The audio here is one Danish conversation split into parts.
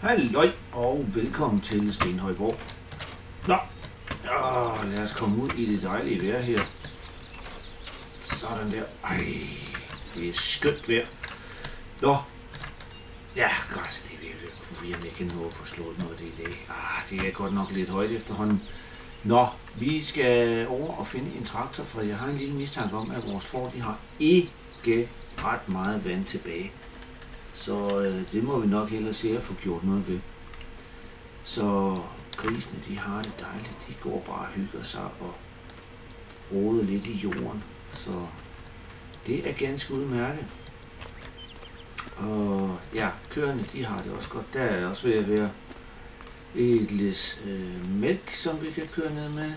Halløj og velkommen til Stenhøjborg. Nå, lad os komme ud i det dejlige vejr her. Sådan der. Ej, det er skønt vejr. Nå, ja, græsset det er ved at vi ikke nå at få slået noget af det i dag. Det er godt nok lidt højt efterhånden. Nå, vi skal over og finde en traktor, for jeg har en lille mistanke om, at vores får, de har ikke ret meget vand tilbage. Så det må vi nok hellere se at få gjort noget ved. Så grisene, de har det dejligt. De går bare og hygger sig og roder lidt i jorden. Så det er ganske udmærket. Og ja, køerne, de har det også godt. Der er også ved at være et læs mælk, som vi kan køre ned med.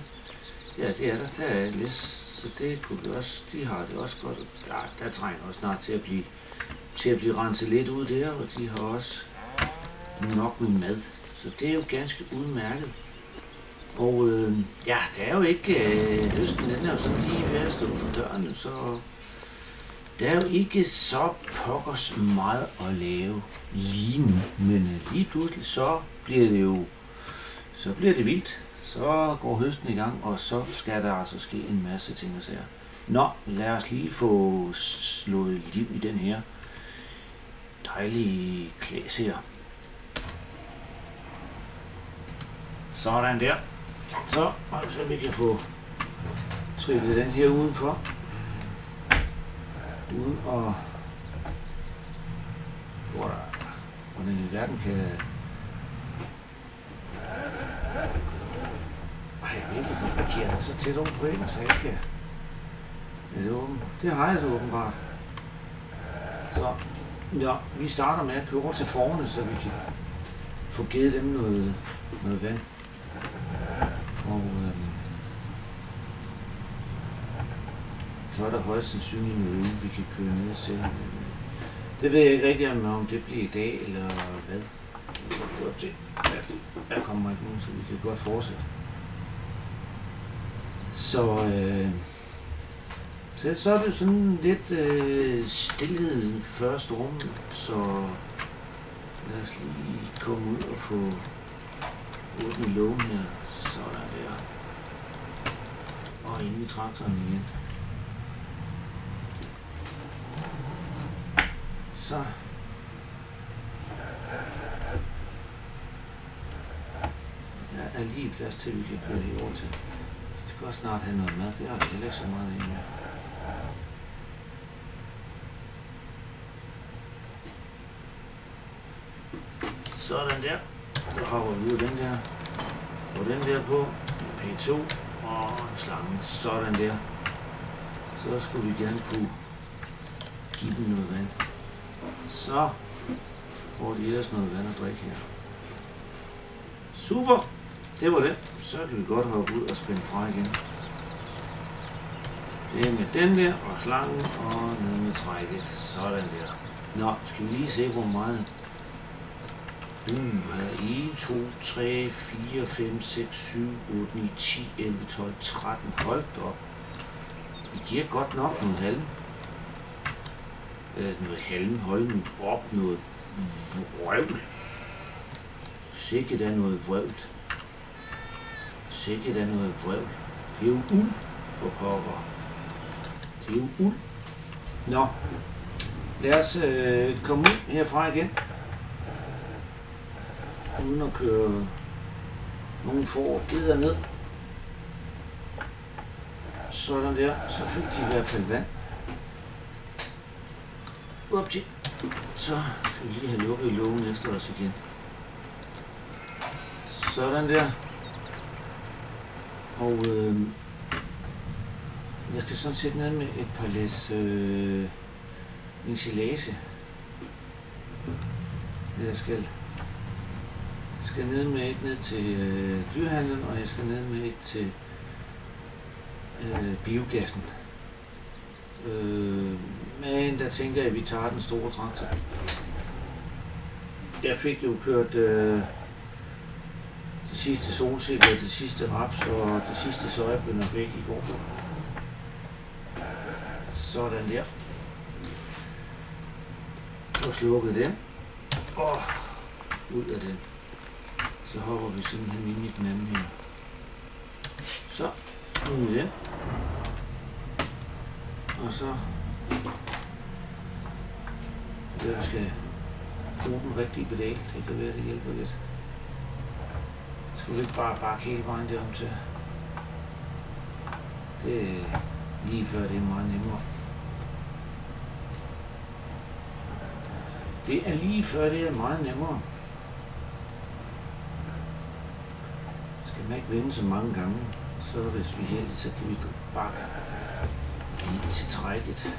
Ja, det er der. Der er et læs, så det kunne vi også. De har det også godt. Ja, der trænger også snart til at blive renset lidt ud der, og de har også nok med mad. Så det er jo ganske udmærket. Og ja, det er jo ikke høsten, den er jo sådan lige ved at stå for døren, så der er jo ikke så pokkers meget at lave lige nu, men lige pludselig så bliver det vildt. Så går høsten i gang, og så skal der altså ske en masse ting og sager. Nå, lad os lige få slået liv i den her dejlige klæs her. Sådan der. Så vi kan få trillet den her udenfor. Uden at... Hvordan i verden kan... Jeg vil ikke få parkeret så tæt over på en, så jeg ikke kan... Er det åbent? Det har jeg så åbenbart. Så ja, vi starter med at køre over til forerne, så vi kan få givet dem noget vand. Og så er der højst sandsynligt noget ude, vi kan køre ned selv. Det ved jeg ikke rigtig, om det bliver i dag eller hvad. Der kommer ikke nogen, så vi kan godt fortsætte. Så er det sådan lidt stillhed første rum, så lad os lige komme ud og få åbnet lågen her. Sådan der. Og ind i traktoren igen. Så. Der er lige plads til, at vi kan køre det over til. Vi skal også snart have noget mad. Det har vi heller ikke så meget af mere. Sådan der. Så hopper vi ud den der. Og den der på. P2 og en slange. Sådan der. Så skulle vi gerne kunne give dem noget vand. Så får de ellers noget vand at drikke her. Super! Det var det. Så kan vi godt hoppe ud og spænde fra igen. Det er med den der og slangen og ned med trækket. Sådan der. Nå, skal vi lige se hvor meget. 1, 2, 3, 4, 5, 6, 7, 8, 9, 10, 11, 12, 13. Hold op. Vi giver godt nok noget halm. Noget halm. Hold nu op. Noget vrøvl. Sikke der noget vrøvl. Sikke der noget vrøvl. Det er jo uld for pokker. Det er jo uld. Nå. Lad os komme ud herfra igen. Uden at køre nogle får gider ned. Sådan der. Så fik de i hvert fald vand. Upti. Så skal vi lige have lukket lågen efter os igen. Sådan der. Og jeg skal sådan set ned med et par læs ensilage. Jeg skal ned med et ned til dyrhandlen, og jeg skal ned med et til biogassen. Men der tænker jeg, at vi tager den store traktor. Jeg fik jo kørt de sidste solsikker, de sidste raps og de sidste sojabønner væk i går. Sådan der. Og slukket den. ud af den. Så hopper vi simpelthen ind i den anden her. Så ud i den. Og så jeg skal bruge den rigtige pedal. Det kan være, det hjælper lidt. Skal vi ikke bare bakke hele vejen derom til? Det er lige før, det er meget nemmere. Det er lige før, det er meget nemmere. Skal man ikke vende så mange gange, så hvis vi er heldige, så kan vi bakke lige til trækket.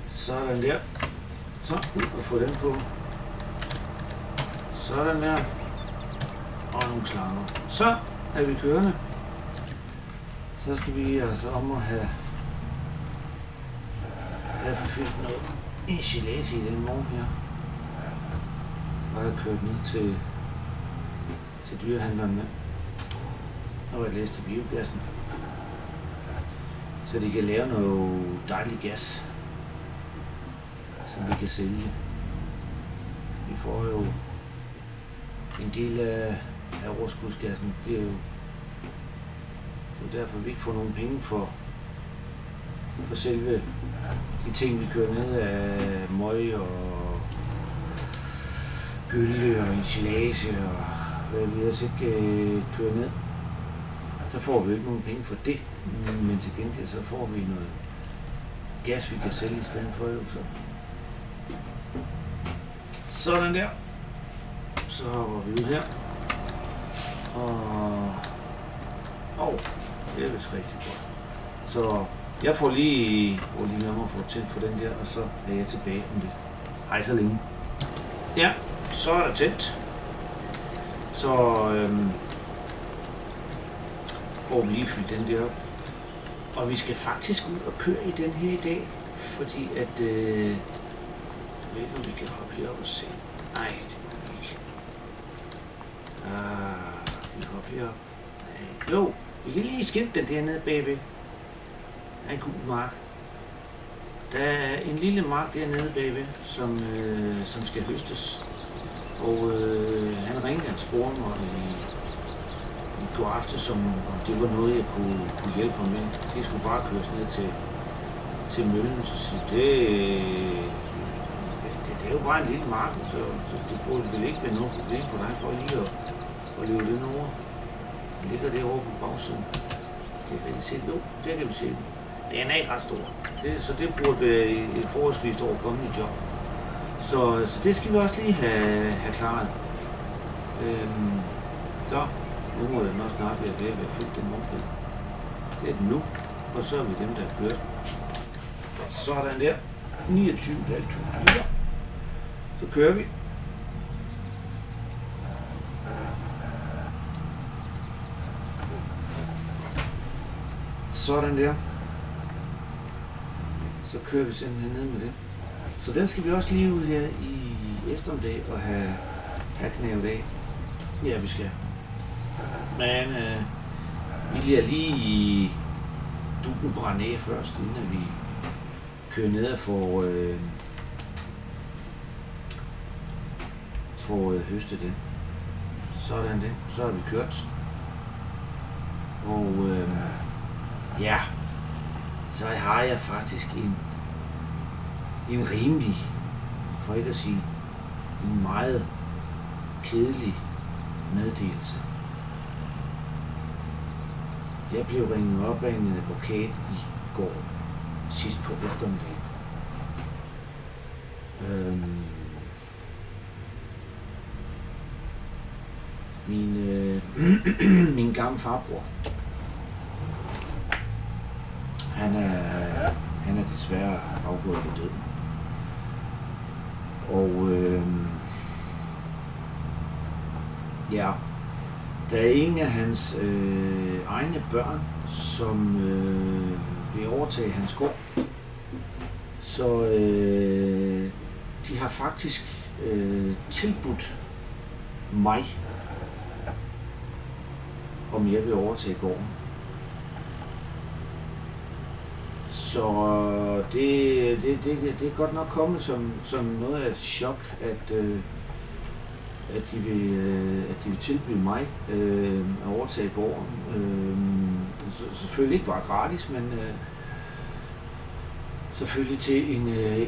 Sådan der. Så ud og få den på. Sådan der. Og nogle slanger. Så er vi kørende. Så skal vi altså om at have fyldt noget enchilage i den morgen her. Og jeg har kørt ned til dyrehandleren med. Og jeg læste til biogassen. Så de kan lave noget dejlig gas, som vi kan sælge. Vi får jo en del af overskudsgassen. Det er derfor, vi ikke får nogen penge for selve de ting, vi kører ned af møg og gylle og enchilage og hvad vi ellers ikke kører ned. Så får vi ikke nogen penge for det, men til gengæld så får vi noget gas, vi kan sælge i stedet for jo. Sådan der. Så hopper vi ud her. Og det er vist rigtig godt. Så jeg får lige om at få tændt for den der, og så er jeg tilbage om lidt. Hej så længe. Ja, så er der tændt. Så får vi lige fyldt den der op. Og vi skal faktisk ud og køre i den her i dag, fordi at jeg ved ikke, om vi kan hoppe herop og se. Nej, det må vi ikke. Vi hopper herop. Jo, vi kan lige skimte den dernede bagved. Der er en gul mark. Der er en lille mark dernede bagved, som skal høstes. Og han ringede og spurgte mig i går aftes, om det var noget, jeg kunne hjælpe ham med. Det skulle bare køres ned til møllen. Så siger det er jo bare en lille mark, så det burde vel ikke være noget problem for dig for lige at løbe den over. Den ligger derovre på bagsiden. Det kan I se. Jo, der kan vi se den. Den er ikke ret stor. Så det burde være et forholdsvis overkommeligt job. Så det skal vi også lige have klaret. Så nu må den også snart være ved at fyldt den morgen. Det er den nu. Og så er vi dem, der har kørt. Sådan der. 29.500 liter. Så kører vi. Sådan der. Så kører vi simpelthen ned med det. Så den skal vi også lige ud her i eftermiddag og have knævet af. Ja, vi skal. Men vi bliver lige i dukken brænde af først, inden vi kører ned og får høstet den. Sådan det. Så har vi kørt. Og ja, så har jeg faktisk en rimelig, for ikke at sige, en meget kedelig meddelelse. Jeg blev ringet op af en advokat i går, sidst på eftermiddagen. Min gamle farbror, han er desværre afgået ved døden. Og ja, der er ingen af hans egne børn, som vil overtage hans gård. Så de har faktisk tilbudt mig, om jeg vil overtage gården. Så det er godt nok kommet som noget af et chok, at de vil tilbyde mig at overtage gården. Selvfølgelig ikke bare gratis, men selvfølgelig til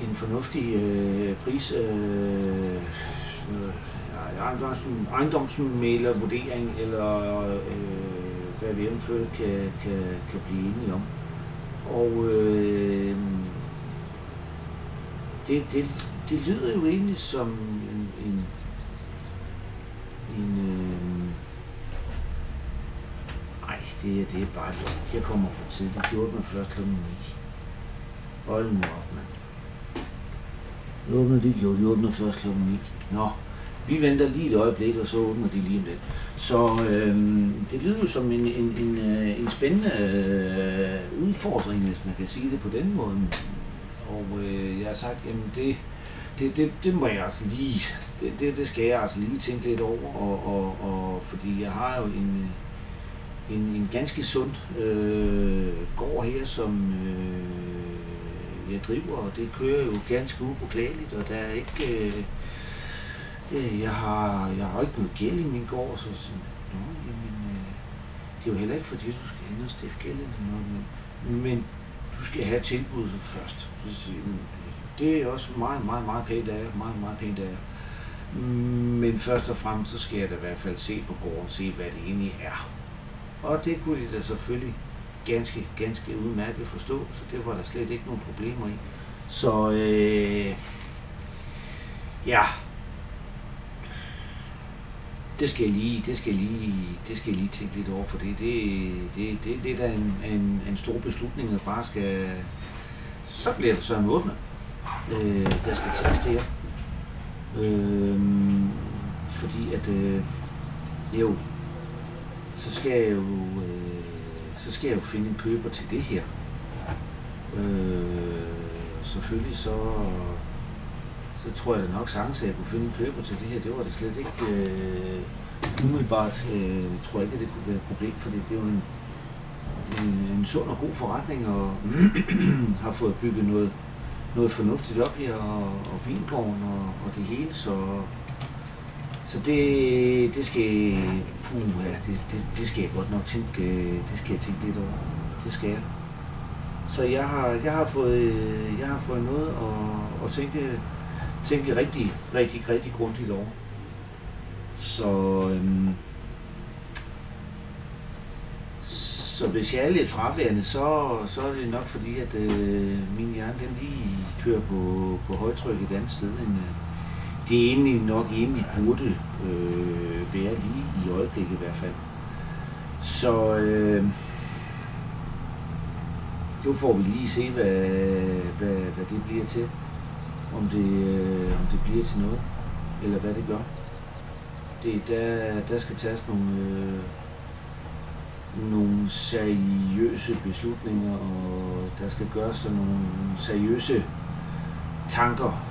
en fornuftig pris. Ejendomsmæglervurdering, eller hvad vi eventuelt kan blive enige om. Og det lyder jo egentlig som en nej, det er bare det. Jeg kommer for tidligt. De åbner først kl. 9. Hold nu op, mand. De åbner først kl. 9. Nå, vi venter lige et øjeblik, og så åbner de lige om lidt. Så det lyder jo som en spændende udfordring, hvis man kan sige det på den måde. Og jeg har sagt, jamen det må jeg altså lige, det skal jeg altså lige tænke lidt over, og fordi jeg har jo en ganske sund gård her, som jeg driver, og det kører jo ganske upåklageligt, og der er ikke, jeg har ikke noget gæld i min gård, så det er jo heller ikke fordi, du skal hen og stifte gæld eller noget, men du skal have tilbuddet først. Det er også meget, meget, meget pænt af jer. Men først og fremmest, så skal jeg da i hvert fald se på gården, se hvad det egentlig er. Og det kunne de da selvfølgelig ganske udmærket forstå, så det var der slet ikke nogen problemer i. Så ja, det skal jeg lige tænke lidt over, for det er da en stor beslutning, at bare skal, så bliver det så en åbne, der skal tages der. Fordi at jo, så skal jeg jo finde en køber til det her. Selvfølgelig så tror jeg da nok sagtens, at jeg kunne finde en køber til det her. Det var det slet ikke umiddelbart. Tror jeg ikke, at det kunne være et problem, fordi det er jo en sund og god forretning, og har fået bygget noget fornuftigt op her, og vingården og det hele, så det skal, det skal jeg godt nok tænke, det skal jeg tænke lidt over. Det skal jeg. Så jeg har fået noget at tænke rigtig grundigt over. Så hvis jeg er lidt fraværende, så er det nok fordi, at min hjerne den lige kører på højtryk et andet sted, end det egentlig burde være lige i øjeblikket i hvert fald. Så nu får vi lige se, hvad det bliver til. Om det bliver til noget, eller hvad det gør. Der skal tages nogle seriøse beslutninger, og der skal gøres sådan nogle seriøse tanker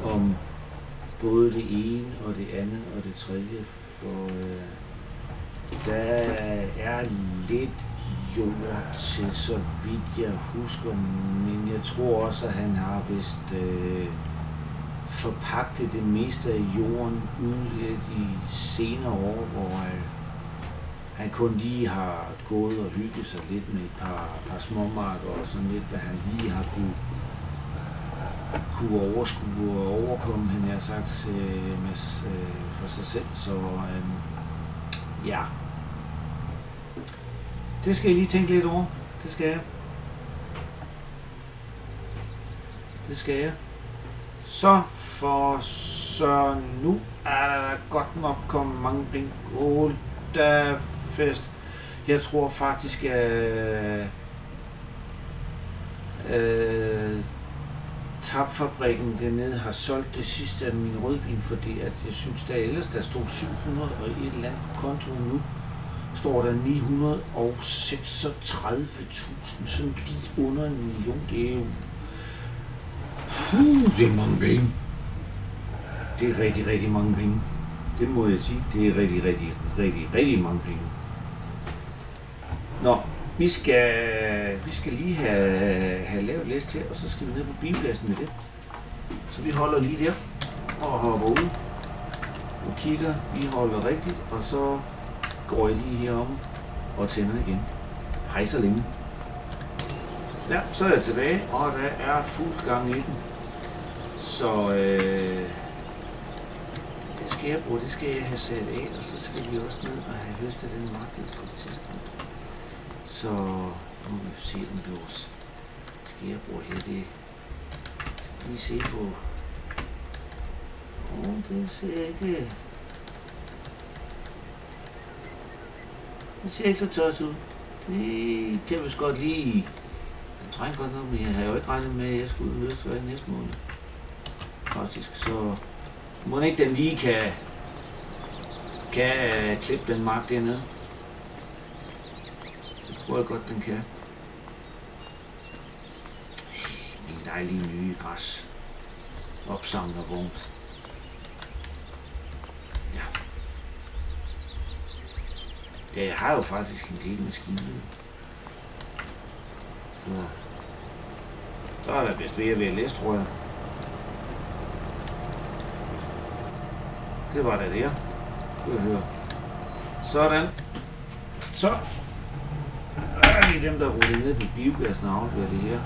om både det ene og det andet og det tredje, for der er lidt jord til, så vidt jeg husker, men jeg tror også, at han har vist forpagtet det meste af jorden ud her de senere år, hvor han kun lige har gået og hygget sig lidt med et par småmarker og sådan lidt, hvad han lige har kunne overskue og overkomme, han har sagt, for sig selv. Så ja, det skal jeg lige tænke lidt over. Det skal jeg. Så nu er der godt nok kommet mange penge. Hold da fest. Jeg tror faktisk, at Tapfabrikken dernede har solgt det sidste af min rødvin, fordi at jeg synes, der ellers der stod 700 og et eller andet på kontoen. Nu står der 936.000, sådan lige under 1 million. Det er jo det er mange penge. Det er rigtig mange penge. Det må jeg sige. Det er rigtig mange penge. Nå, Vi skal lige have lavet læs til, og så skal vi ned på biogassen med det. Så vi holder lige der og hopper ud og kigger. Vi holder rigtigt, og så går jeg lige herom og tænder igen. Hej så længe. Ja, så er jeg tilbage, og der er fuld gang i den. Så det skal jeg bruge, det skal jeg have sat af, og så skal vi også ned og have høstet den mark på et tidspunkt. Så nu vil vi se, om vores skærebord her, det skal lige se på. Det ser ikke. Det ser ikke så tørt ud. Det kan vi godt lige. Jeg trænger godt noget, men jeg har jo ikke regnet med, at jeg skulle ud før i næste måned. Faktisk, så må ikke den lige kan klippe den mark dernede. Det tror jeg godt, den kan. Min dejlige nye græs opsamler vognt. Ja, jeg har jo faktisk en del maskine. Så er der vist ved at være læst, tror jeg. Det var da der. Skal jeg høre. Sådan. Så er det dem, der ruller ned på biogassen og afleverer det her.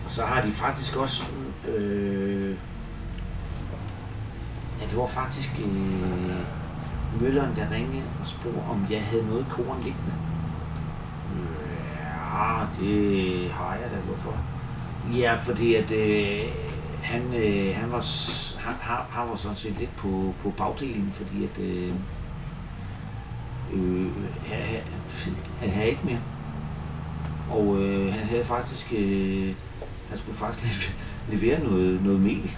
Og så har de faktisk også det var faktisk mølleren, der ringede og spurgte, om jeg havde noget korn liggende. Ja, det har jeg da. Hvorfor? Ja, fordi at han var sådan set lidt på bagdelen, fordi at han havde ikke mere. Og han havde faktisk han skulle faktisk levere noget mel,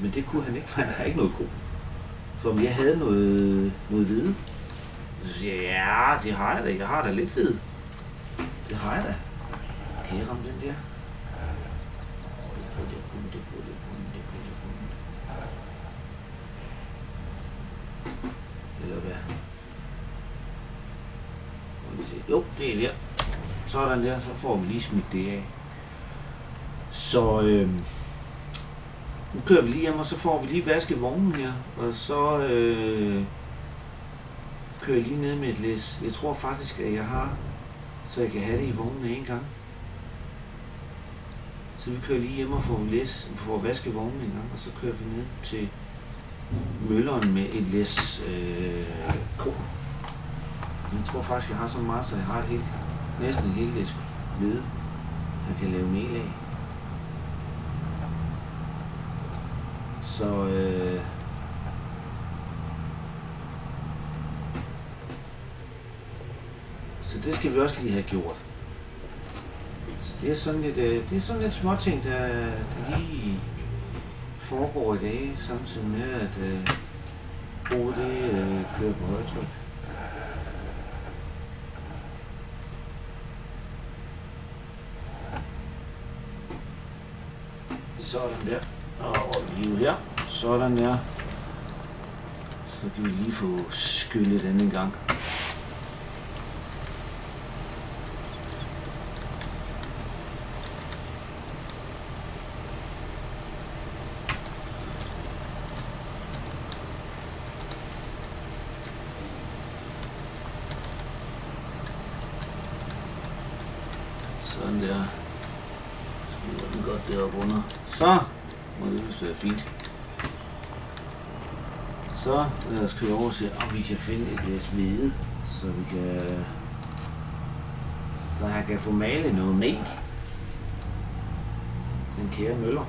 men det kunne han ikke, for han har ikke noget korn. Så om jeg havde noget hvide, så siger jeg, ja, det har jeg da. Jeg har da lidt hvide. Det har jeg da. Kan jeg ramme den der? Det kunne. Eller hvad? Jo, det er der. Sådan der, så får vi lige smidt det af. Så nu kører vi lige hjem, og så får vi lige vasket vognen her, og så kører jeg lige ned med et læs. Jeg tror faktisk, at jeg har, så jeg kan have det i vognen en gang. Så vi kører lige hjem og får vasket vognen en gang, og så kører vi ned til mølleren med et læs korn. Jeg tror faktisk, jeg har så meget, så jeg har næsten et helt læs hvide, jeg kan lave mel af. Så det skal vi også lige have gjort. Så det er sådan lidt småting, der lige foregår i dag, samtidig med at bruge det kører på højtryk. Sådan der. Og lige her. Sådan der. Så kan vi lige få skyllet den en gang. Sådan der. Skylder den godt deroppe under. Så må det være fint. Så lad os køre over og se, om vi kan finde et læs hvide, så han kan få malet noget mel. Den kære møller.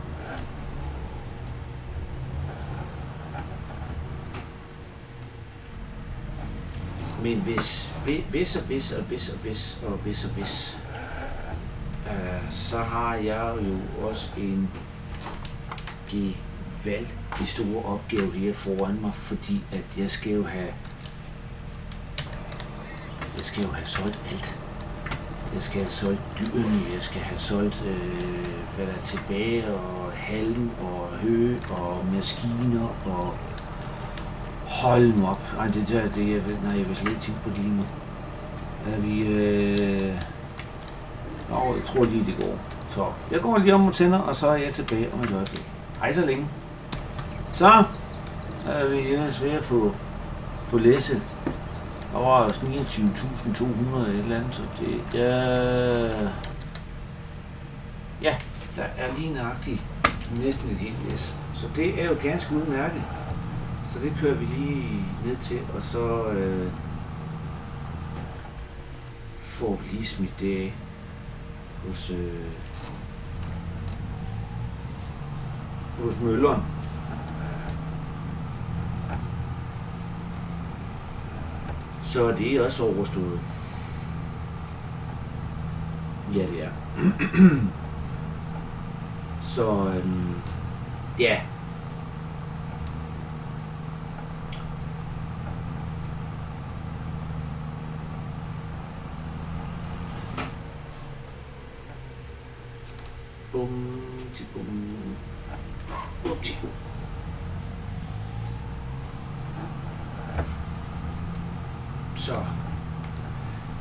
Men hvis så har jeg jo også en gevaldig stor opgave her foran mig, fordi at jeg skal jo have solgt alt. Jeg skal have solgt dyrene, jeg skal have solgt hvad der er tilbage, og halm og hø og maskiner og Hold nu op. Ej, jeg vil slet ikke tænke på det lige nu. Er vi... jeg tror lige, det går. Så jeg går lige om og tænder, og så er jeg tilbage om et øjeblik. Hej så længe. Så er vi ved at få læsset. Der var 29.200 et eller andet, så det ja, der er lige nøjagtigt næsten et helt læs. Så det er jo ganske udmærket. Så det kører vi lige ned til, og så får vi lige smidt det af hos mølleren. Så det er også overstået. Ja, det er. Så ja.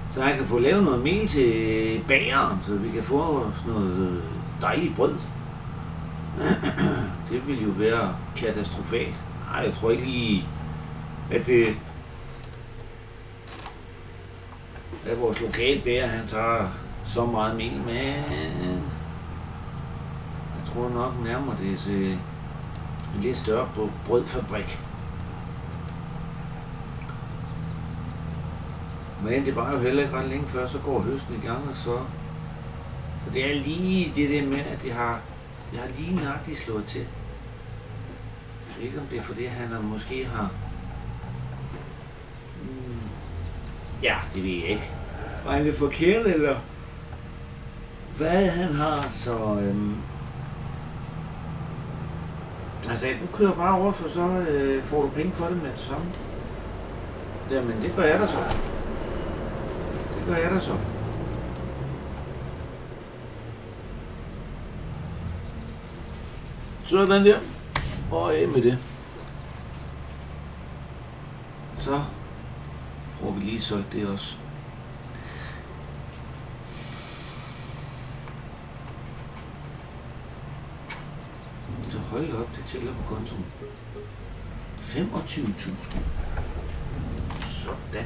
Så jeg kan få lavet noget mel til bageren, så vi kan få sådan noget dejligt brød. Det vil jo være katastrofalt. Nej, jeg tror ikke lige, at vores lokale bager, han tager så meget mel med. Jeg tror nok nærmere det til en lidt større brødfabrik. Men det var jo heller ikke ret længe før, så går høsten i gang, og så det er lige det der med, at det har lige nøjagtigt slået til. Jeg ved ikke, om det er fordi, han måske har... Ja, det ved jeg ikke. Var han lidt forkert, eller hvad han har, så... Altså, du kører bare over, for så får du penge for det med det samme. Jamen, det gør jeg da så. Hvad er der så? Sådan der. Og af med det. Så får vi lige solgt det også. Så hold op, det tæller på kontoen. 25.000. Sådan.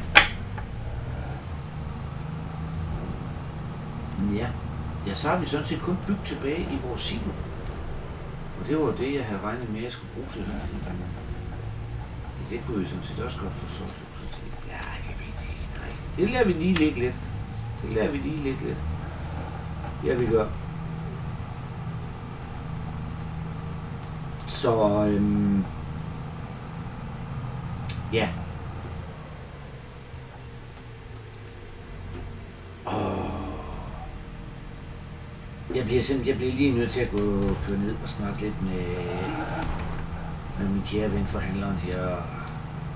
Ja, så har vi sådan set kun bygget tilbage i vores silo. Og det var det, jeg havde regnet med, at jeg skulle bruge til her. Ja, det kunne vi sådan set også godt få solgt. Ja, jeg ved det ikke. Nej, det lader vi lige ligge lidt. Ja, vi gør. Så, ja. Jeg bliver lige nødt til at køre ned og snakke lidt med min kære ven forhandleren her.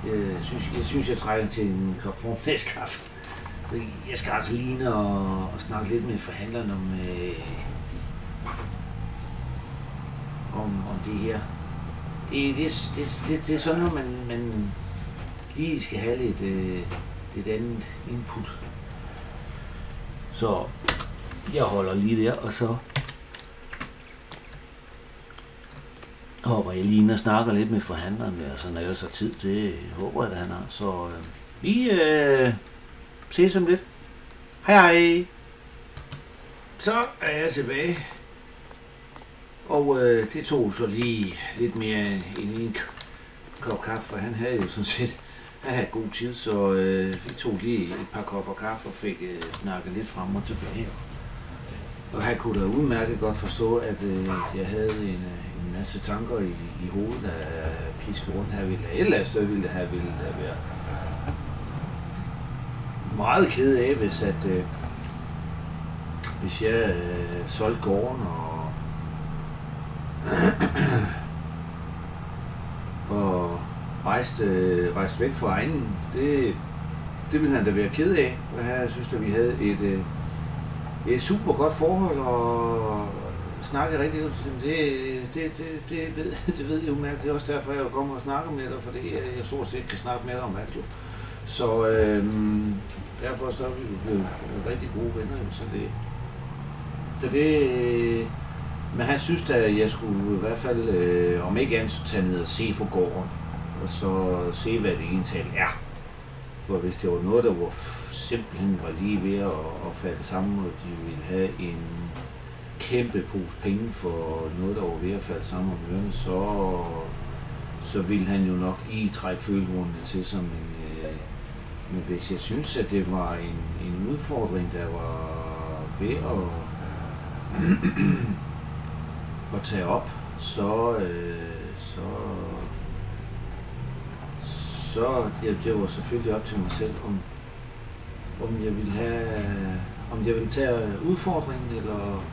Jeg synes, jeg trækker til en kop formidagskaffe. Så jeg skal altså lige ned og snakke lidt med forhandleren om det her. Det er sådan noget, man lige skal have lidt andet input. Så jeg holder lige der, og så håber jeg lige ind og snakker lidt med forhandleren, altså når jeg så tid til, håber jeg, at han har. Så vi ses om lidt. Hej. Så er jeg tilbage, og det tog så lige lidt mere end en kop kaffe, for han havde jo sådan set god tid, så vi tog lige et par kopper kaffe og fik snakket lidt frem og tilbage. Og han kunne da udmærket godt forstå, at jeg havde en masse tanker i hovedet, der piske rundt her. Et eller andet sted ville det være meget ked af, hvis jeg solgte gården og rejste væk fra egnen. Det ville han da være ked af. Og her synes jeg, vi havde et super godt forhold, og snakke rigtig godt. Det ved jeg jo, det er også derfor, jeg kommer og snakker med dig, fordi jeg stort set kan snakke med dig om alt jo. Så derfor så er vi jo blevet rigtig gode venner jo, så det men han synes at jeg skulle i hvert fald, om ikke andet, så tage ned og se på gården, og så se, hvad det egentlig er. For hvis det var noget, der var simpelthen var lige ved at falde sammen, og de ville have en kæmpe pose penge for noget, der var ved at falde sammen om ørerne, så ville han jo nok lige trække følehornene til som en... Men hvis jeg synes, at det var en udfordring, der var ved at tage op, så det var selvfølgelig op til mig selv, om jeg ville tage udfordringen, eller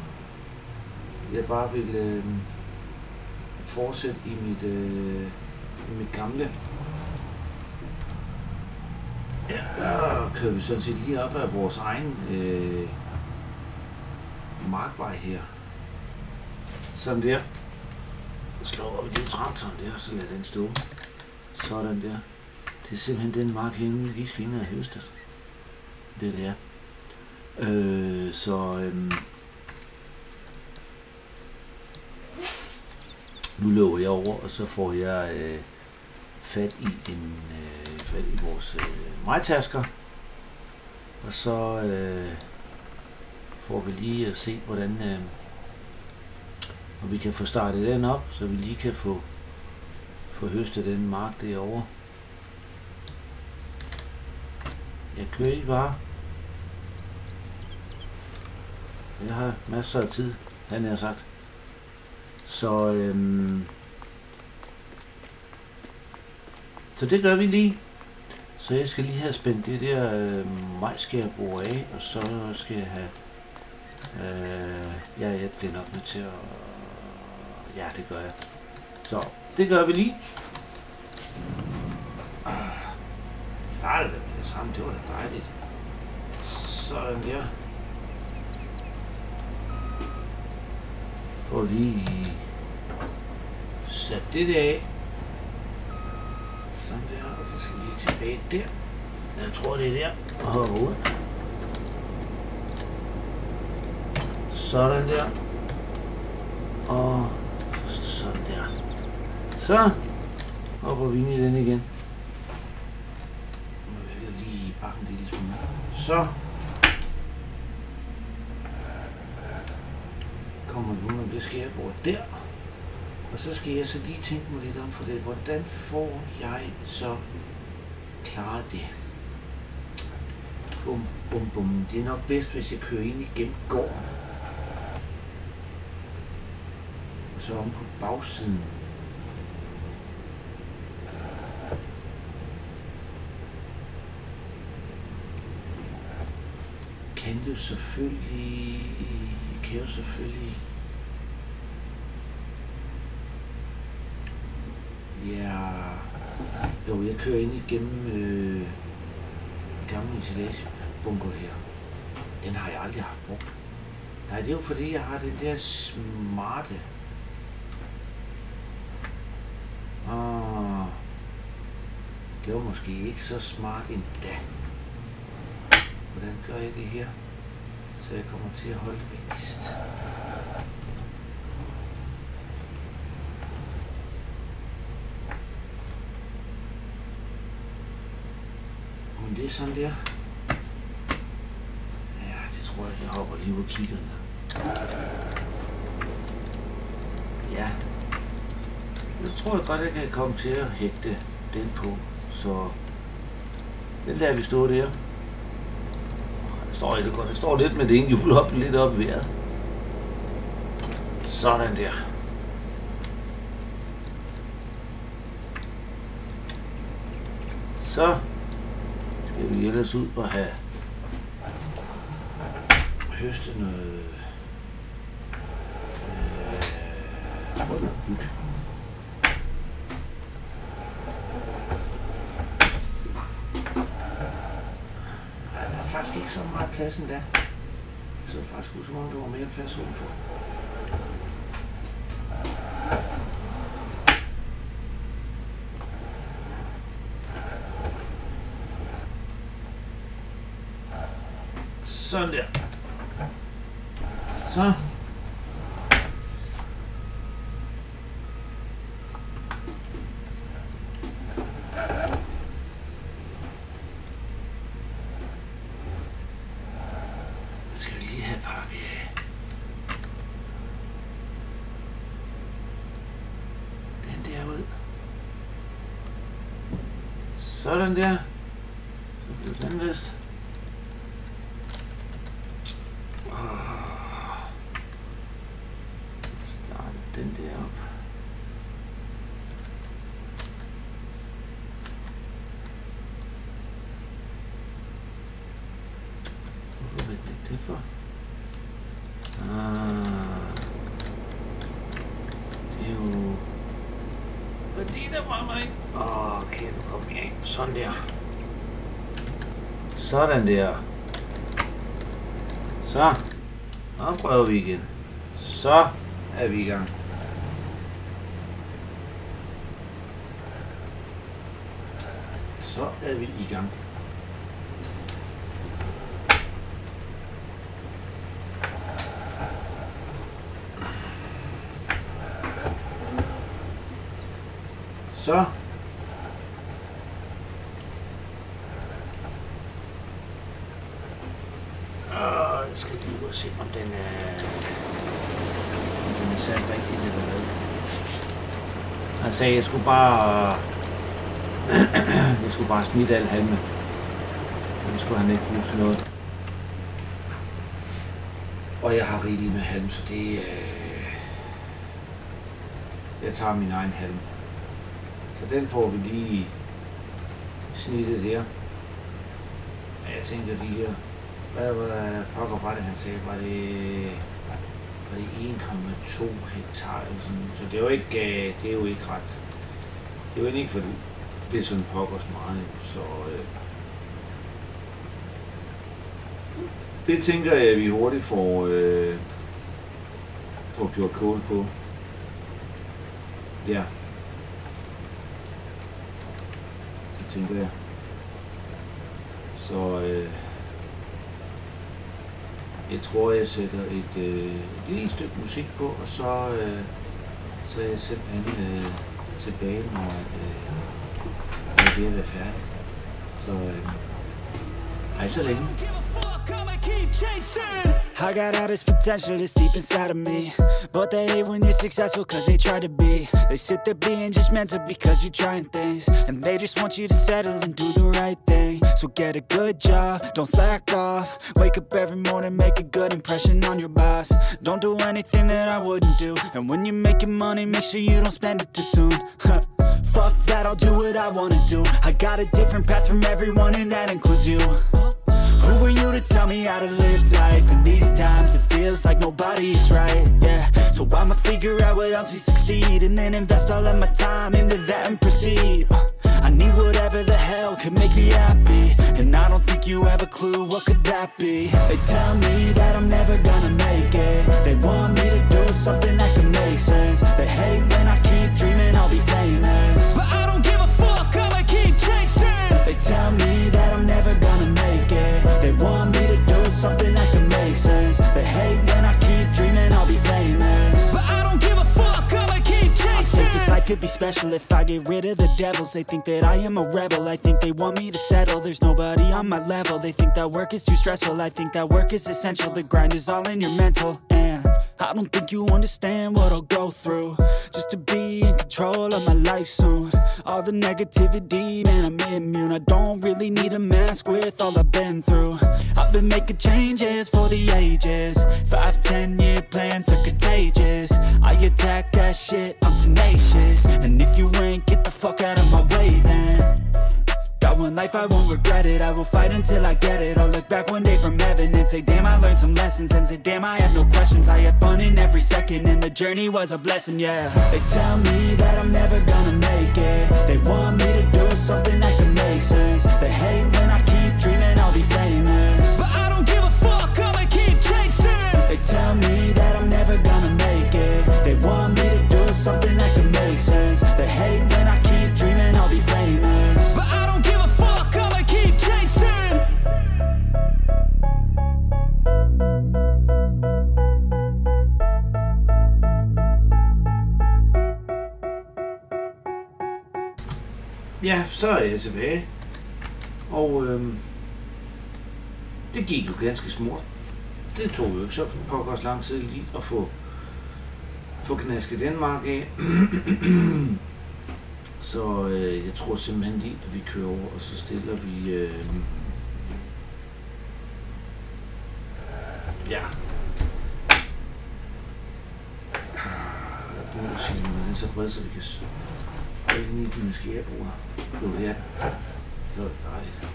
jeg bare ville fortsætte i mit gamle. Ja, kører vi sådan set lige op ad vores egen markvej her. Sådan der. Slår op i den traktoren der, så lader den stå. Sådan der. Det er simpelthen den mark herinde, vi skal ind og høstet. Det er. Nu løber jeg over, og så får jeg fat i vores majtasker, og så får vi lige at se, hvordan og vi kan få startet den op, så vi lige kan få høstet den mark derovre. Jeg kører i bare. Jeg har masser af tid, han har sagt. Så det gør vi lige. Så jeg skal lige have spændt det der majskærbord af, og så skal jeg have... jeg bliver nok nødt til at... Ja, det gør jeg. Så det gør vi lige. Startede det med det samme, det var da dejligt. Sådan der. Får lige sat det der af. Sådan der, og så skal vi lige tilbage der. Jeg tror det er der. Og hoppe ud. Sådan der. Og sådan der. Så hopper vi ind i den igen. Nu må jeg lige bakke en lille smule. Så kommer vi ud om det skærebord der. Og så skal jeg så lige tænke mig lidt om for det. Hvordan får jeg så klaret det? Bum, bum, bum. Det er nok bedst, hvis jeg kører ind igennem gården. Og så om på bagsiden. Kan jo selvfølgelig... Ja, jo, jeg kører ind igennem gamle isolationsbunker her. Den har jeg aldrig haft brugt. Nej, det er jo fordi, jeg har den der smarte. Det var måske ikke så smart endda. Hvordan gør jeg det her, så jeg kommer til at holde rigtigst? Men det er sådan der. Ja, det tror jeg hopper lige ud og kigger her. Ja. Jeg tror jeg godt, jeg kan komme til at hægte den på. Så den lader vi stå der. Det står lidt med det ene hjul op, lidt op i vejret. Sådan der. Så skal vi ellers ud og have høstet noget byt. Der er faktisk ikke så meget plads endda. Så faktisk ud som om der var mere plads udenfor. Sådan der. Så. Skal vi lige have pakket af. Den der ud. Sådan der. Så bliver den vist. Starte den der op. Hvorfor ved jeg det for? Det er jo... Fordi der var mig. Okay, nu kommer vi ind. Sådan der. Sådan der. Så. Og prøver vi igen. Så er vi i gang. Så er vi i gang. Så. Jeg skal lige ud og se, om den er sat rigtigt eller hvad. Han sagde, jeg skulle bare smitte al halme. Det skulle han ikke bruge til noget. Og jeg har rigeligt med halm, så det jeg tager min egen halm. Så den får vi lige snittet her. Jeg tænker lige her. Hvad pokker var det, han sagde? Var det 1,2 hektar eller sådan. Så det er jo ikke ret. Det er jo ikke for det er sådan pokkers meget. Så det tænker jeg, at vi hurtigt får gjort kål på. Ja. Det tænker jeg. Så jeg tror, jeg sætter et lille stykke musik på, og så er jeg simpelthen tilbage, når jeg er ved at være færdig. Så hej så længe. I got all this potential that's deep inside of me, but they hate when you're successful cause they try to be. They sit there being judgmental because you're trying things, and they just want you to settle and do the right thing. So get a good job, don't slack off. Wake up every morning, make a good impression on your boss. Don't do anything that I wouldn't do, and when you're making money, make sure you don't spend it too soon. Fuck that, I'll do what I wanna do. I got a different path from everyone and that includes you. Who are you to tell me how to live life? In these times it feels like nobody's right, yeah. So I'ma figure out what else we succeed, and then invest all of my time into that and proceed. I need whatever the hell could make me happy, and I don't think you have a clue what could that be. They tell me that I'm never gonna make it. They want me to do something that can make sense. They hate when I keep dreaming I'll be famous, but I don't give a fuck, I'ma keep chasing. They tell me that I'm never gonna make it. They want me to do something that can make sense. They hate when I keep dreaming I'll be famous, but I don't give a fuck, I'ma keep chasing. I think this life could be special if I get rid of the devils. They think that I am a rebel, I think they want me to settle. There's nobody on my level. They think that work is too stressful, I think that work is essential. The grind is all in your mental, and I don't think you understand what I'll go through just to be in control of my life soon. All the negativity, man, I'm immune. I don't really need a mask with all I've been through. I've been making changes for the ages. 5-10 year plans are contagious. I attack that shit, I'm tenacious. And if you ain't, get the fuck out of my way then. Got one life, I won't regret it. I will fight until I get it. I'll look back one day from heaven and say, damn, I learned some lessons. And say, damn, I had no questions. I had fun in every second, and the journey was a blessing, yeah. They tell me that I'm never gonna make it. They want me to do something that can make sense. They hate when I keep dreaming I'll be famous, but I don't give a fuck, I'ma keep chasing. They tell me that I'm never gonna make it. They want me to do something that can make sense. They hate when I keep dreaming I'll be famous, but I don't give a fuck, I'ma keep chasing. så er jeg tilbage. Og det gik jo ganske smurt. Det tog jo ikke så pokkers lang tid lige at få knasket den mark af. Så jeg tror simpelthen lige, at vi kører over, og så stiller vi... ja. Jeg bruger sige, at den så bred, så vi kan holde den i den skærebord. Jo, det er det. Det var dejligt.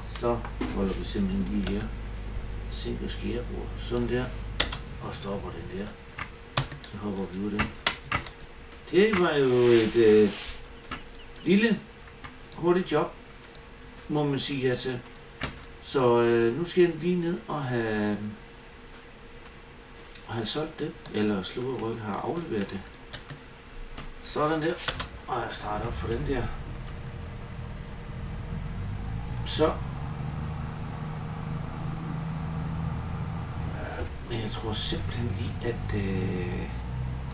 Så holder vi simpelthen lige her. Sænker skærebord. Sådan der. Og stopper den der. Så hopper vi ud den. Det var jo et lille, hurtigt job, må man sige ja til. Så nu skal jeg lige ned og have solgt det, eller slået ryggen har afleveret det. Sådan der, og jeg starter op for den der. Så. Men jeg tror simpelthen lige, at...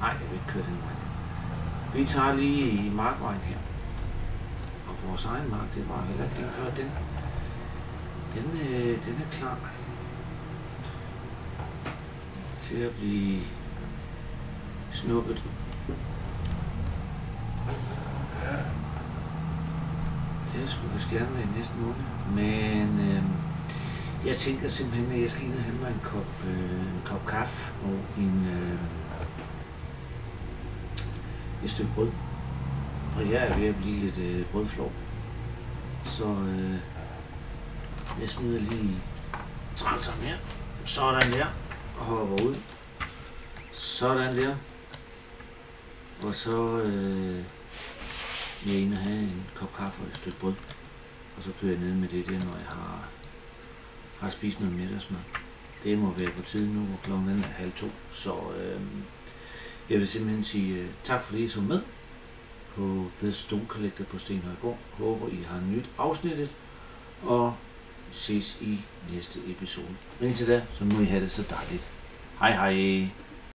nej, jeg vil ikke køre den vej. Vi tager lige i markvejen her. Og vores egen mark, det var heller ikke lige før. Den er klar til at blive snuppet. Det skulle vi skære med i næste måned. Men jeg tænker simpelthen, at jeg skal ind og have mig en kop kaffe og et stykke brød. For jeg er ved at blive lidt brødflov. Så jeg smider lige traktoren her. Sådan der. Og hopper ud. Sådan der. Og så jeg ind og have en kop kaffe og et stykke brød. Og så kører jeg ned med det der, når jeg har spist noget middagsmad. Det må være på tide nu, hvor klokken er 1:30. Så jeg vil simpelthen sige tak fordi I så med på The Stone Collector på Stenhøjgård. Håber I har nyt afsnittet, og ses i næste episode. Men indtil da, så må I have det så dejligt. Hej hej!